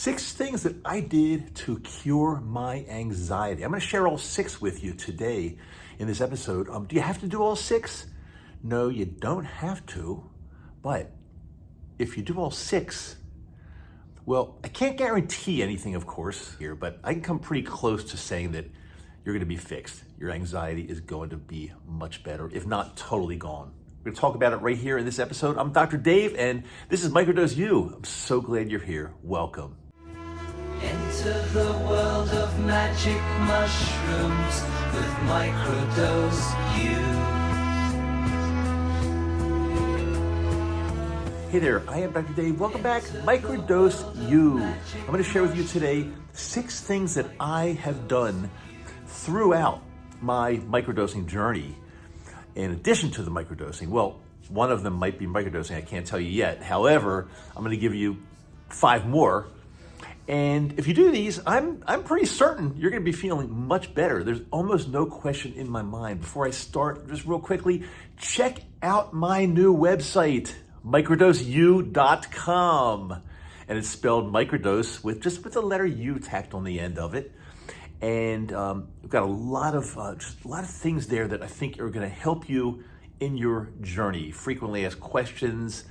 6 things that I did to cure my anxiety. I'm going to share all 6 with you today in this episode. Do you have to do all 6? No, you don't have to. But if you do all 6, well, I can't guarantee anything, of course, here, but I can come pretty close to saying that you're going to be fixed. Your anxiety is going to be much better, if not totally gone. We're going to talk about it right here in this episode. I'm Dr. Dave, and this is Microdose U. I'm so glad you're here. Welcome. Enter the world of magic mushrooms with Microdose U. Hey there, I am Dr. Dave. Welcome back, Microdose U. I'm going to share with you today 6 things that I have done throughout my microdosing journey. In addition to the microdosing, well, one of them might be microdosing, I can't tell you yet. However, I'm going to give you 5 more. And if you do these, I'm pretty certain you're going to be feeling much better. There's almost no question in my mind. Before I start, just real quickly, check out my new website, microdoseu.com. And it's spelled microdose with the letter U tacked on the end of it. And we've got a lot of things there that I think are going to help you in your journey. Frequently asked questions,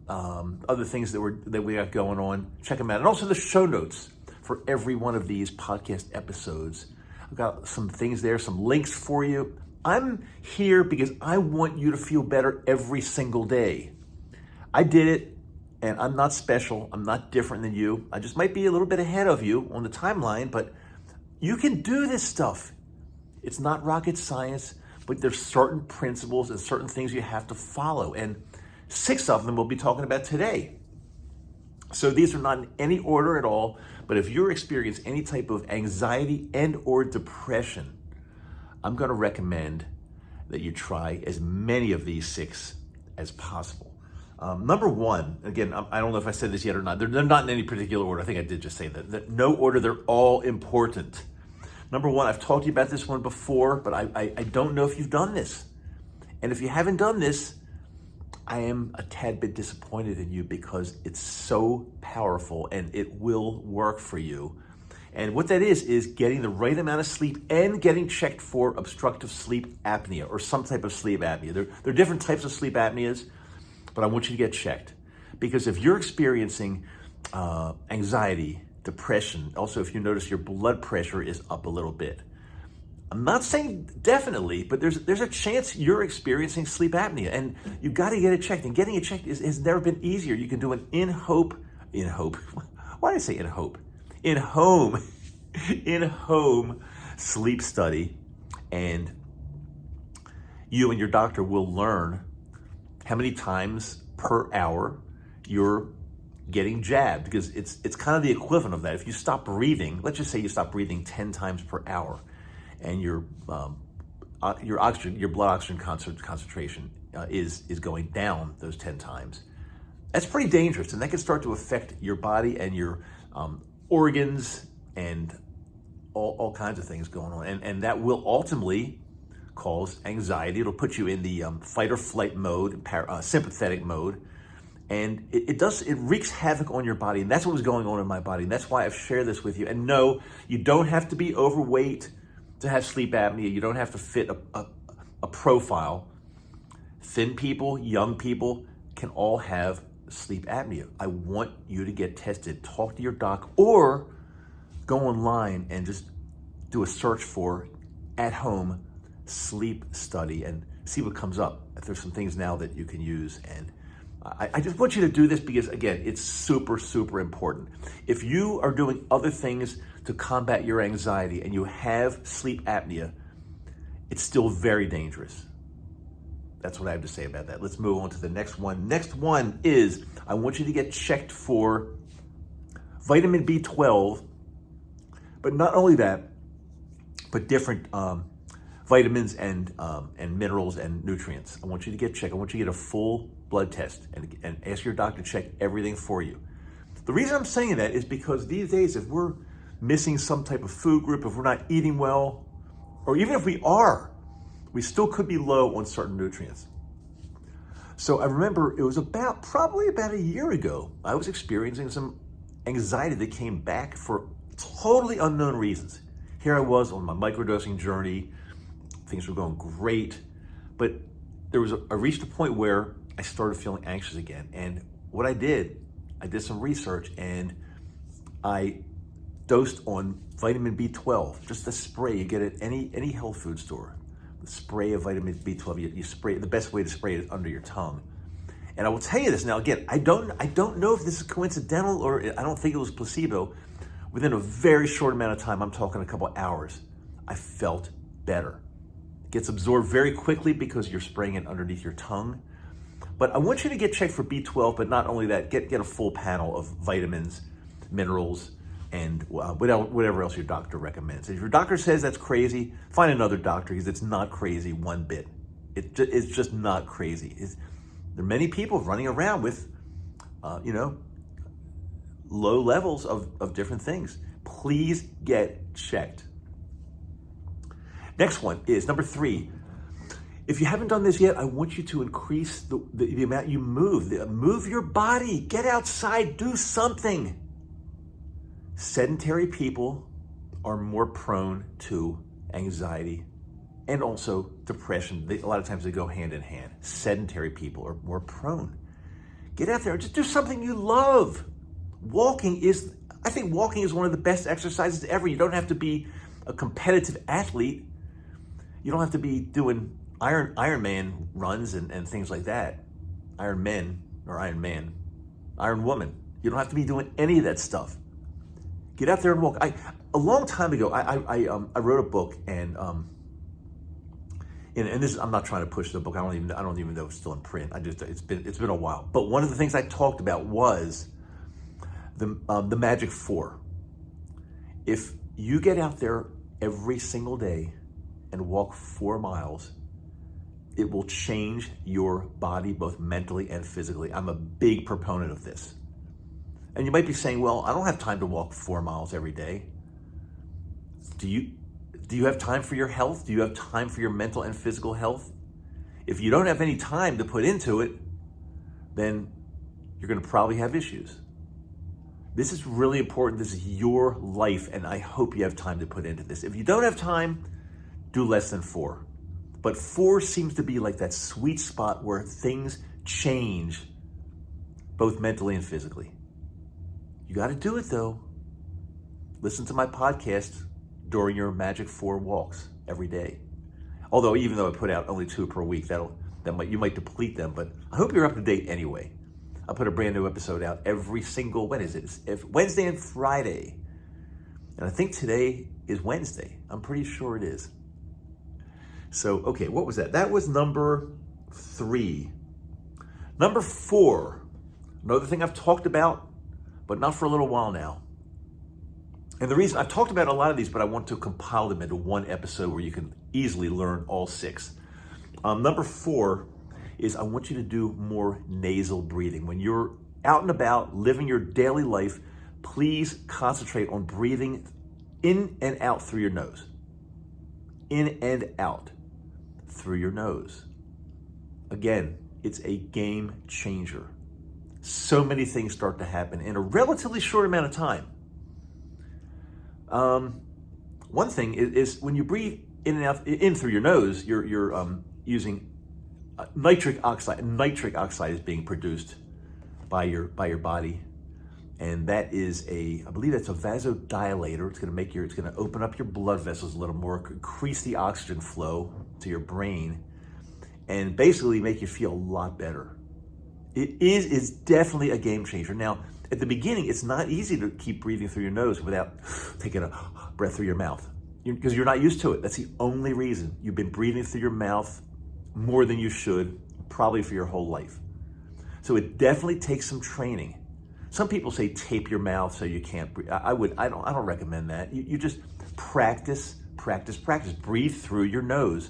other things that we got going on. Check them out, and also the show notes for every one of these podcast episodes. I've got some things there, some links for you. I'm here because I want you to feel better every single day. I did it, and I'm not special. I'm not different than you. I just might be a little bit ahead of you on the timeline, but you can do this stuff. It's not rocket science, but there's certain principles and certain things you have to follow. And 6 of them we'll be talking about today. So these are not in any order at all, but if you're experiencing any type of anxiety and or depression, I'm going to recommend that you try as many of these 6 as possible. Number 1, again, I don't know if I said this yet or not. They're not in any particular order. I think I did just say that. No order, they're all important. Number 1, I've talked to you about this one before, but I don't know if you've done this. And if you haven't done this, I am a tad bit disappointed in you because it's so powerful and it will work for you. And what that is getting the right amount of sleep and getting checked for obstructive sleep apnea or some type of sleep apnea. There are different types of sleep apneas, but I want you to get checked. Because if you're experiencing anxiety, depression, also if you notice your blood pressure is up a little bit, I'm not saying definitely, but there's a chance you're experiencing sleep apnea, and you've got to get it checked. And getting it checked has never been easier. You can do an in-home, why did I say in-home? In-home sleep study, and you and your doctor will learn how many times per hour you're getting jabbed, because it's kind of the equivalent of that. If you stop breathing, let's just say you stop breathing 10 times per hour, and your blood oxygen concentration is going down those 10 times. That's pretty dangerous, and that can start to affect your body and your organs and all kinds of things going on, and that will ultimately cause anxiety. It'll put you in the fight or flight mode, sympathetic mode, and it wreaks havoc on your body, and that's what was going on in my body, and that's why I've shared this with you. And no, you don't have to be overweight to have sleep apnea. You don't have to fit a profile. Thin people, young people can all have sleep apnea. I want you to get tested. Talk to your doc or go online and just do a search for at-home sleep study and see what comes up. If there's some things now that you can use. And I just want you to do this because, again, it's super, super important. If you are doing other things to combat your anxiety and you have sleep apnea, it's still very dangerous. That's what I have to say about that. Let's move on to the next one. Next one is I want you to get checked for vitamin B12, but not only that, but different vitamins and minerals and nutrients. I want you to get checked. I want you to get a full blood test and ask your doctor to check everything for you. The reason I'm saying that is because these days, if we're missing some type of food group, if we're not eating well, or even if we are, we still could be low on certain nutrients. So I remember it was probably about a year ago, I was experiencing some anxiety that came back for totally unknown reasons. Here I was on my microdosing journey. Things were going great, but I reached a point where I started feeling anxious again. And what I did some research and I dosed on vitamin B12, just a spray you get at any health food store. The spray of vitamin B12, you spray it. The best way to spray it is under your tongue. And I will tell you this now, again, I don't know if this is coincidental or I don't think it was placebo. Within a very short amount of time, I'm talking a couple hours, I felt better. It gets absorbed very quickly because you're spraying it underneath your tongue. But I want you to get checked for B12, but not only that, get a full panel of vitamins, minerals, and whatever else your doctor recommends. If your doctor says that's crazy, find another doctor because it's not crazy one bit. It's just not crazy. There are many people running around with, low levels of different things. Please get checked. Next one is number 3. If you haven't done this yet, I want you to increase the amount you move. Move your body. Get outside. Do something. Sedentary people are more prone to anxiety and also depression. A lot of times they go hand in hand. Sedentary people are more prone. Get out there. Just do something you love. I think walking is one of the best exercises ever. You don't have to be a competitive athlete. You don't have to be doing Ironman runs and things like that. Iron Men or Iron Man, Iron Woman. You don't have to be doing any of that stuff. Get out there and walk. A long time ago, I wrote a book and this, I'm not trying to push the book. I don't even know if it's still in print. It's been a while. But one of the things I talked about was the Magic 4. If you get out there every single day and walk 4 miles, it will change your body both mentally and physically. I'm a big proponent of this. And you might be saying, well, I don't have time to walk 4 miles every day. Do you have time for your health? Do you have time for your mental and physical health? If you don't have any time to put into it, then you're going to probably have issues. This is really important. This is your life, and I hope you have time to put into this. If you don't have time, do less than 4. But 4 seems to be like that sweet spot where things change, both mentally and physically. You got to do it, though. Listen to my podcast during your Magic 4 walks every day. Although, even though I put out only 2 per week, you might deplete them, but I hope you're up to date anyway. I put a brand new episode out every single, when is it? Wednesday and Friday. And I think today is Wednesday. I'm pretty sure it is. So, okay, what was that? That was number 3. Number 4, another thing I've talked about, but not for a little while now. And the reason I've talked about a lot of these, but I want to compile them into one episode where you can easily learn all 6. Number 4 is I want you to do more nasal breathing. When you're out and about, living your daily life, please concentrate on breathing in and out through your nose. In and out through your nose. Again, it's a game changer. So many things start to happen in a relatively short amount of time. One thing is when you breathe in and out in through your nose, you're using nitric oxide. Nitric oxide is being produced by your body, and that is I believe that's a vasodilator. It's going to open up your blood vessels a little more, increase the oxygen flow to your brain, and basically make you feel a lot better. It's definitely a game changer. Now, at the beginning, it's not easy to keep breathing through your nose without taking a breath through your mouth because you're not used to it. That's the only reason. You've been breathing through your mouth more than you should, probably for your whole life. So it definitely takes some training. Some people say tape your mouth so you can't breathe. I don't recommend that. You just practice. Breathe through your nose.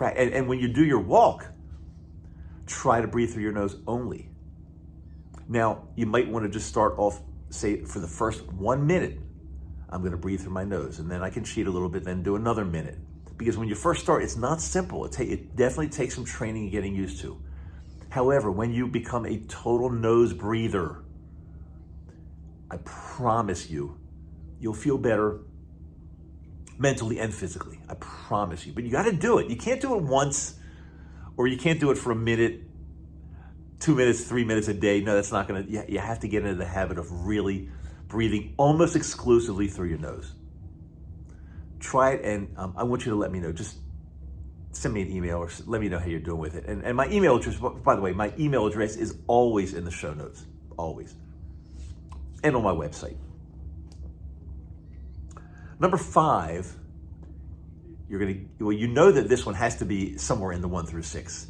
And when you do your walk, try to breathe through your nose only. Now, you might want to just start off, say, for the first 1 minute, I'm going to breathe through my nose, and then I can cheat a little bit, then do another minute. Because when you first start, it's not simple. It definitely takes some training and getting used to. However, when you become a total nose breather, I promise you, you'll feel better mentally and physically. I promise you. But you got to do it. You can't do it once, or you can't do it for a minute, 2 minutes, 3 minutes a day. No, that's not going to, you have to get into the habit of really breathing almost exclusively through your nose. Try it, and I want you to let me know. Just send me an email or let me know how you're doing with it. And my email address, by the way, my email address is always in the show notes, always. And on my website. Number 5, you know that this one has to be somewhere in the 1 through 6.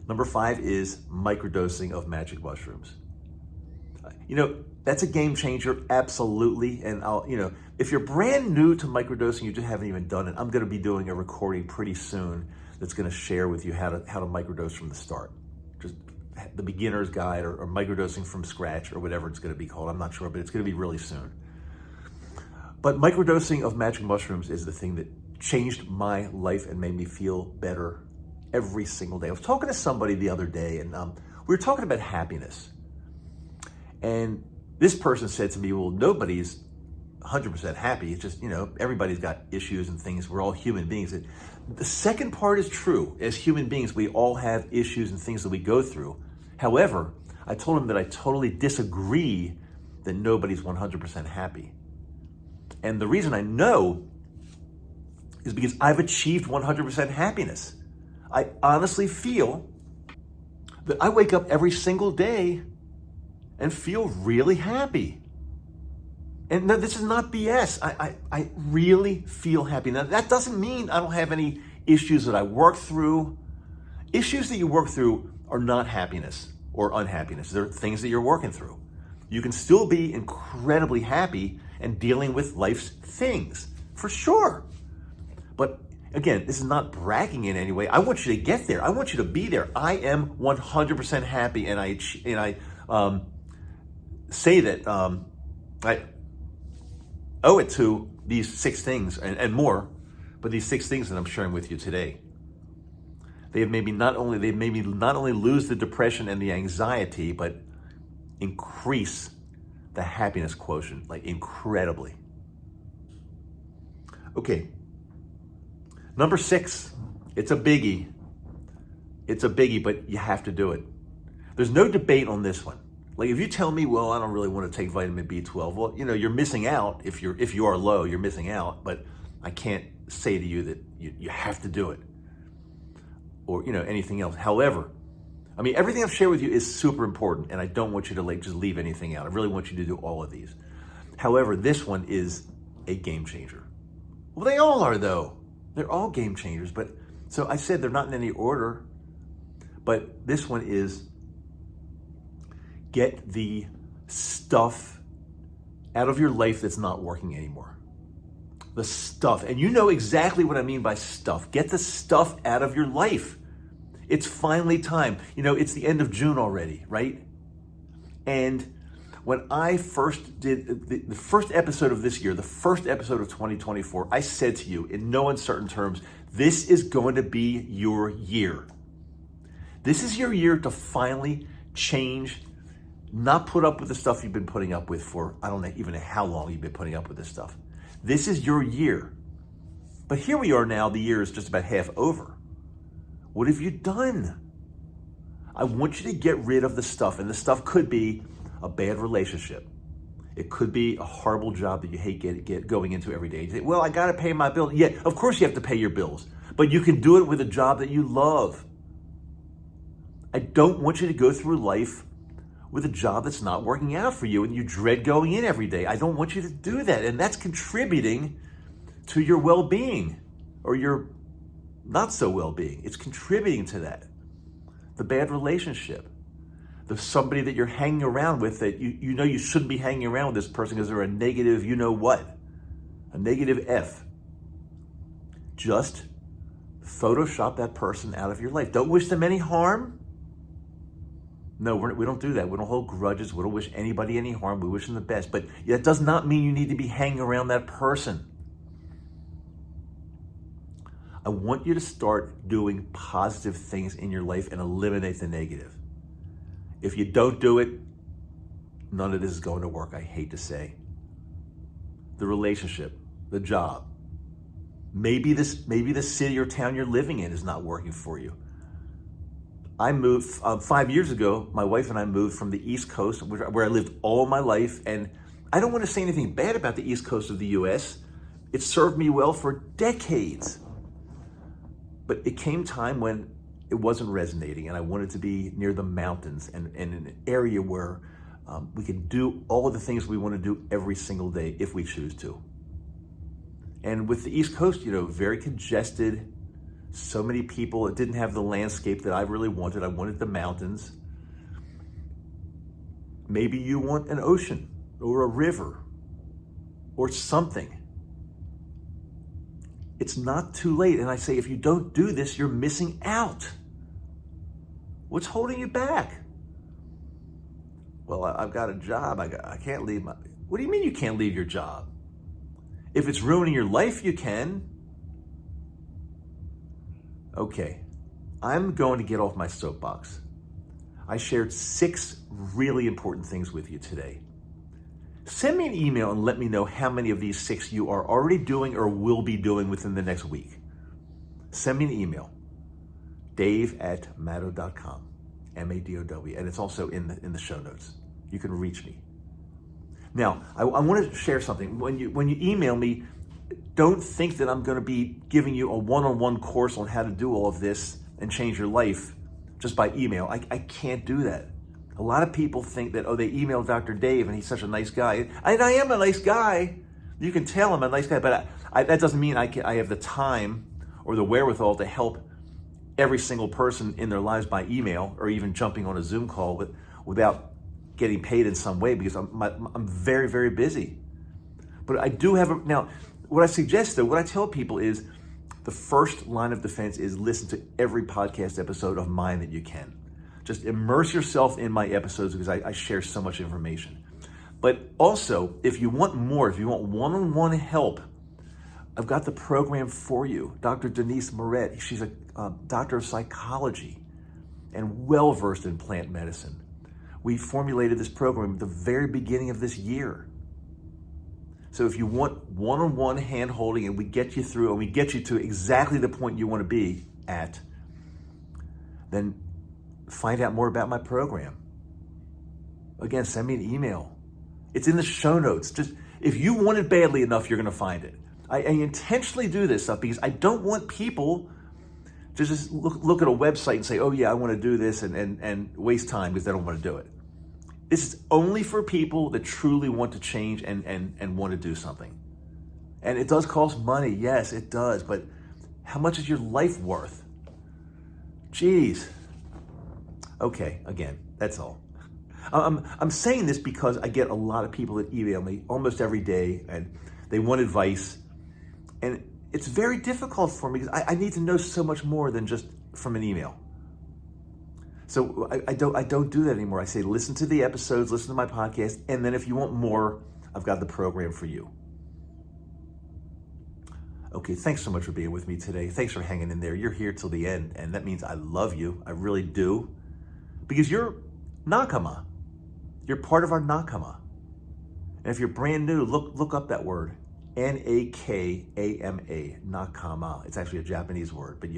Number 5 is microdosing of magic mushrooms. That's a game changer, absolutely. And if you're brand new to microdosing, you just haven't even done it, I'm going to be doing a recording pretty soon that's going to share with you how to microdose from the start. Just the beginner's guide or microdosing from scratch or whatever it's going to be called. I'm not sure, but it's going to be really soon. But microdosing of magic mushrooms is the thing that changed my life and made me feel better every single day. I was talking to somebody the other day, and we were talking about happiness. And this person said to me, well, nobody's 100% happy. It's just, everybody's got issues and things. We're all human beings. And the second part is true. As human beings, we all have issues and things that we go through. However, I told him that I totally disagree that nobody's 100% happy. And the reason I know is because I've achieved 100% happiness. I honestly feel that I wake up every single day and feel really happy. And no, this is not BS. I really feel happy. Now, that doesn't mean I don't have any issues that I work through. Issues that you work through are not happiness or unhappiness. They're things that you're working through. You can still be incredibly happy and dealing with life's things, for sure. But again, this is not bragging in any way. I want you to get there. I want you to be there. I am 100% happy, and I say that I owe it to these 6 things and more, but these 6 things that I'm sharing with you today. They made me not only lose the depression and the anxiety, but increase the happiness quotient, like incredibly. Okay. Number 6, it's a biggie. It's a biggie, but you have to do it. There's no debate on this one. Like if you tell me, well, I don't really want to take vitamin B12, well, you're missing out. If you are low, you're missing out, but I can't say to you that you have to do it or, anything else. However, everything I've shared with you is super important, and I don't want you to just leave anything out. I really want you to do all of these. However, this one is a game changer. Well, they all are, though. They're all game changers, but so I said they're not in any order, but this one is get the stuff out of your life that's not working anymore. The stuff, and you know exactly what I mean by stuff. Get the stuff out of your life. It's finally time. It's the end of June already, right? And when I first did the first episode of this year, the first episode of 2024, I said to you in no uncertain terms, this is going to be your year. This is your year to finally change, not put up with the stuff you've been putting up with for, I don't know even how long you've been putting up with this stuff. This is your year. But here we are now, the year is just about half over. What have you done? I want you to get rid of the stuff, and the stuff could be a bad relationship. It could be a horrible job that you hate get going into every day. You say, well, I got to pay my bills. Yeah, of course you have to pay your bills, but you can do it with a job that you love. I don't want you to go through life with a job that's not working out for you and you dread going in every day. I don't want you to do that, and that's contributing to your well-being or your not so well-being. It's contributing to that. The bad relationship. There's somebody that you're hanging around with that you know you shouldn't be hanging around with this person because they're a negative what. A negative F. Just Photoshop that person out of your life. Don't wish them any harm. No, we don't do that. We don't hold grudges. We don't wish anybody any harm. We wish them the best. But that does not mean you need to be hanging around that person. I want you to start doing positive things in your life and eliminate the negative. If you don't do it, none of this is going to work, I hate to say. The relationship, the job, maybe the city or town you're living in is not working for you. I moved 5 years ago. My wife and I moved from the East Coast, where I lived all my life. And I don't want to say anything bad about the East Coast of the US. It served me well for decades. But it came time when it wasn't resonating, and I wanted to be near the mountains and in an area where we can do all of the things we want to do every single day if we choose to. And with the East Coast, very congested, so many people, it didn't have the landscape that I really wanted. I wanted the mountains. Maybe you want an ocean or a river or something. It's not too late. And I say, if you don't do this, you're missing out. What's holding you back? Well, I've got a job. I can't leave my... What do you mean you can't leave your job? If it's ruining your life, you can. Okay, I'm going to get off my soapbox. I shared 6 really important things with you today. Send me an email and let me know how many of these 6 you are already doing or will be doing within the next week. Send me an email, dave@madow.com, MADOW, and it's also in the show notes. You can reach me. Now, I want to share something. When you email me, don't think that I'm going to be giving you a one-on-one course on how to do all of this and change your life just by email. I can't do that. A lot of people think that, they emailed Dr. Dave and he's such a nice guy. And I am a nice guy. You can tell I'm a nice guy, but that doesn't mean I have the time or the wherewithal to help every single person in their lives by email or even jumping on a Zoom call without getting paid in some way, because I'm very, very busy. But I do have now, what I suggest though, what I tell people is the first line of defense is listen to every podcast episode of mine that you can. Just immerse yourself in my episodes because I share so much information. But also, if you want more, if you want one-on-one help, I've got the program for you. Dr. Denise Moret, she's a doctor of psychology and well-versed in plant medicine. We formulated this program at the very beginning of this year. So if you want one-on-one hand-holding and we get you through and we get you to exactly the point you want to be at, then find out more about my program. Again, send me an email. It's in the show notes. Just if you want it badly enough, you're going to find it. I intentionally do this stuff because I don't want people to just look at a website and say, oh yeah, I want to do this and waste time because they don't want to do it. This is only for people that truly want to change and want to do something. And it does cost money. Yes, it does. But how much is your life worth? Jeez. Okay, again, that's all. I'm saying this because I get a lot of people that email me almost every day and they want advice. And it's very difficult for me because I need to know so much more than just from an email. So I don't do that anymore. I say, listen to the episodes, listen to my podcast, and then if you want more, I've got the program for you. Okay, thanks so much for being with me today. Thanks for hanging in there. You're here till the end, and that means I love you. I really do. Because you're nakama. You're part of our nakama. And if you're brand new, look up that word. Nakama, nakama. It's actually a Japanese word, but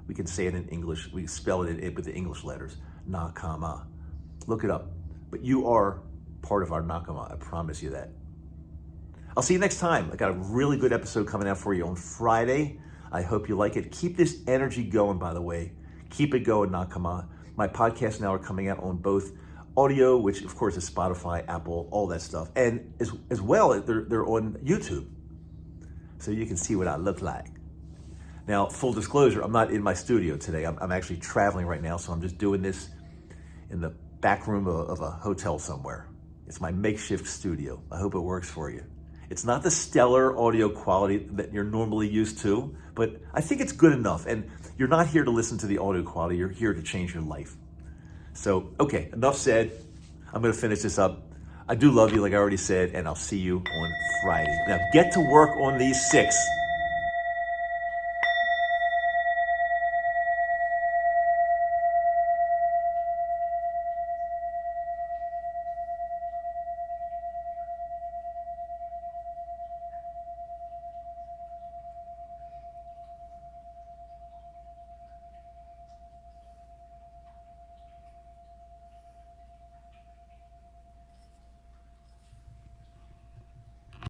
we can say it in English. We spell it with the English letters, nakama. Look it up. But you are part of our nakama. I promise you that. I'll see you next time. I got a really good episode coming out for you on Friday. I hope you like it. Keep this energy going, by the way. Keep it going, nakama. My podcasts now are coming out on both audio, which of course is Spotify, Apple, all that stuff. And as well, they're on YouTube. So you can see what I look like. Now, full disclosure, I'm not in my studio today. I'm actually traveling right now, so I'm just doing this in the back room of a hotel somewhere. It's my makeshift studio. I hope it works for you. It's not the stellar audio quality that you're normally used to, but I think it's good enough. And you're not here to listen to the audio quality. You're here to change your life. So, okay, enough said. I'm going to finish this up. I do love you, like I already said, and I'll see you on Friday. Now, get to work on these 6.